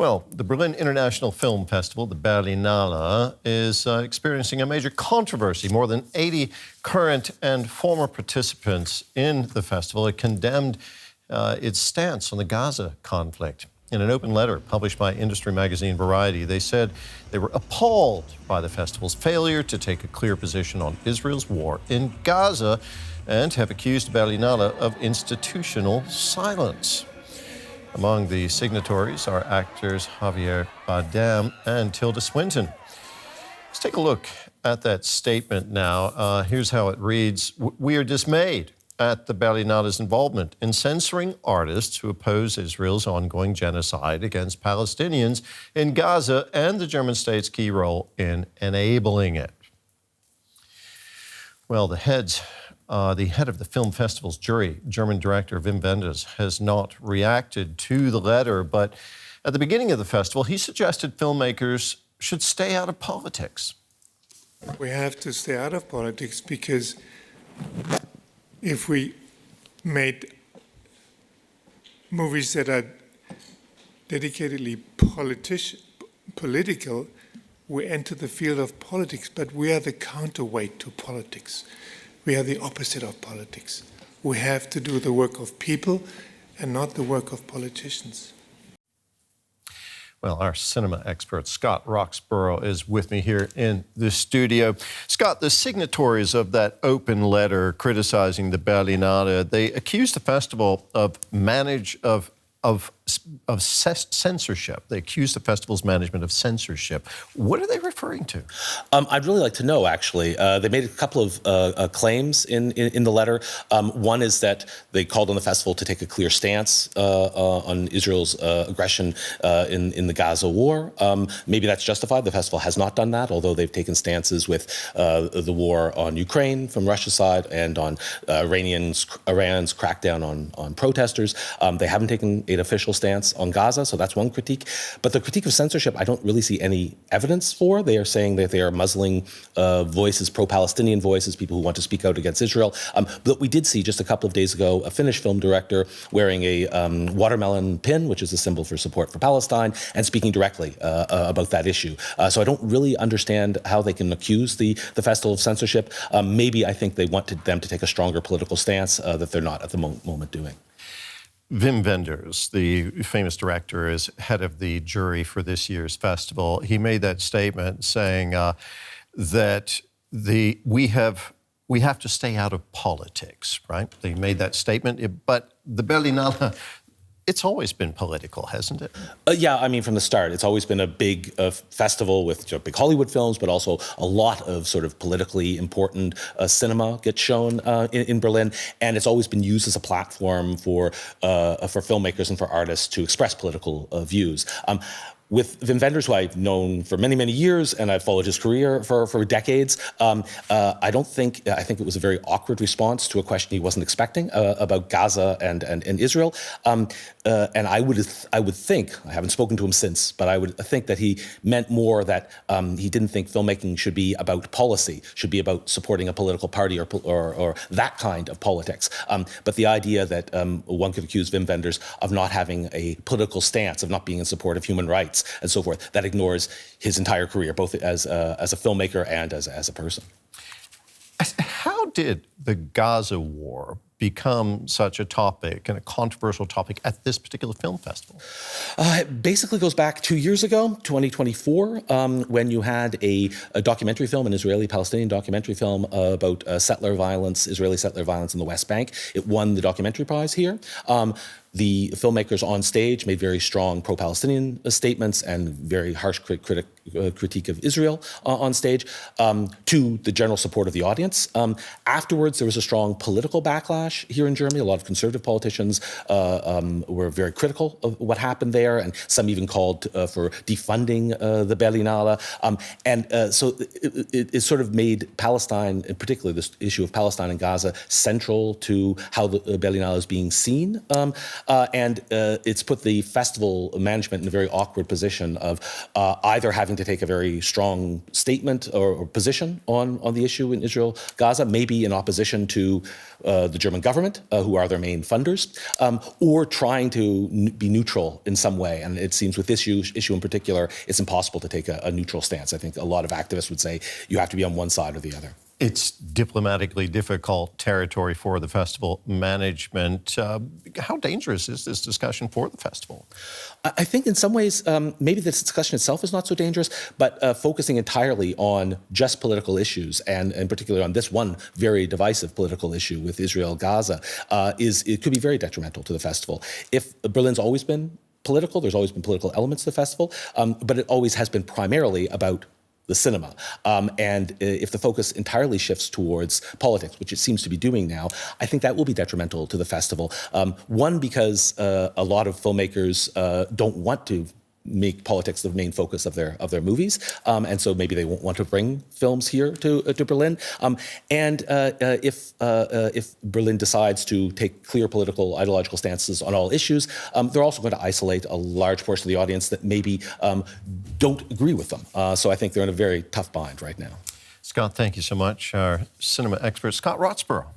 Well, the Berlin International Film Festival, the Berlinale, is experiencing a major controversy. More than 80 current and former participants in the festival have condemned its stance on the Gaza conflict. In an open letter published by industry magazine Variety, they said they were appalled by the festival's failure to take a clear position on Israel's war in Gaza and have accused Berlinale of institutional silence. Among the signatories are actors Javier Bardem and Tilda Swinton. Let's take a look at that statement now. Here's how it reads. We are dismayed at the Berlinale's involvement in censoring artists who oppose Israel's ongoing genocide against Palestinians in Gaza and the German state's key role in enabling it. Well, the head of the film festival's jury, German director Wim Wenders, has not reacted to the letter, but at the beginning of the festival, he suggested filmmakers should stay out of politics. We have to stay out of politics because if we made movies that are dedicatedly political, we enter the field of politics, but we are the counterweight to politics. We are the opposite of politics. We have to do the work of people and not the work of politicians. Well, our cinema expert, Scott Roxborough, is with me here in the studio. Scott, the signatories of that open letter criticizing the Berlinale, they accused the festival of censorship. They accused the festival's management of censorship. What are they referring to? I'd really like to know, actually. They made a couple of claims in the letter. One is that they called on the festival to take a clear stance on Israel's aggression in the Gaza war. Maybe that's justified. The festival has not done that, although they've taken stances with the war on Ukraine from Russia's side and on Iran's crackdown on protesters. They haven't taken an official stance on Gaza, so that's one critique. But the critique of censorship, I don't really see any evidence for. They are saying that they are muzzling voices, pro-Palestinian voices, people who want to speak out against Israel. But we did see just a couple of days ago a Finnish film director wearing a watermelon pin, which is a symbol for support for Palestine, and speaking directly about that issue. So I don't really understand how they can accuse the festival of censorship. Maybe I think they wanted them to take a stronger political stance that they're not at the moment doing. Wim Wenders, the famous director, is head of the jury for this year's festival. He made that statement saying that we have to stay out of politics, right? They made that statement, but the Berlinale, it's always been political, hasn't it? Yeah, I mean, from the start, it's always been a big festival with big Hollywood films, but also a lot of sort of politically important cinema gets shown in Berlin, and it's always been used as a platform for filmmakers and for artists to express political views. With Wim Wenders, who I've known for many, many years, and I've followed his career for decades, I think it was a very awkward response to a question he wasn't expecting about Gaza and Israel. And I would think, I haven't spoken to him since, but I would think that he meant more that he didn't think filmmaking should be about policy, should be about supporting a political party or that kind of politics. But the idea that one could accuse Wim Wenders of not having a political stance, of not being in support of human rights, and so forth, that ignores his entire career, both as a filmmaker and as a person. How did the Gaza war become such a topic and a controversial topic at this particular film festival? It basically goes back 2 years ago, 2024, when you had a documentary film, an Israeli-Palestinian documentary film about settler violence, Israeli settler violence in the West Bank. It won the documentary prize here. The filmmakers on stage made very strong pro-Palestinian statements and very harsh critique of Israel on stage to the general support of the audience. Afterwards, there was a strong political backlash here in Germany. A lot of conservative politicians were very critical of what happened there, and some even called for defunding the Berlinale. So it sort of made Palestine, in particular this issue of Palestine and Gaza, central to how the Berlinale is being seen. It's put the festival management in a very awkward position of either having to take a very strong statement or position on the issue in Israel, Gaza, maybe in opposition to the German government, who are their main funders, or trying to be neutral in some way. And it seems with this issue in particular, it's impossible to take a neutral stance. I think a lot of activists would say you have to be on one side or the other. It's diplomatically difficult territory for the festival management. How dangerous is this discussion for the festival? I think in some ways, maybe this discussion itself is not so dangerous, but focusing entirely on just political issues, and in particular on this one very divisive political issue with Israel-Gaza, it could be very detrimental to the festival. If Berlin's always been political, there's always been political elements to the festival, but it always has been primarily about the cinema. And if the focus entirely shifts towards politics, which it seems to be doing now, I think that will be detrimental to the festival. One, because a lot of filmmakers don't want to make politics the main focus of their movies, and so maybe they won't want to bring films here to Berlin. And if Berlin decides to take clear political, ideological stances on all issues, they're also going to isolate a large portion of the audience that maybe don't agree with them. So I think they're in a very tough bind right now. Scott, thank you so much. Our cinema expert, Scott Roxborough.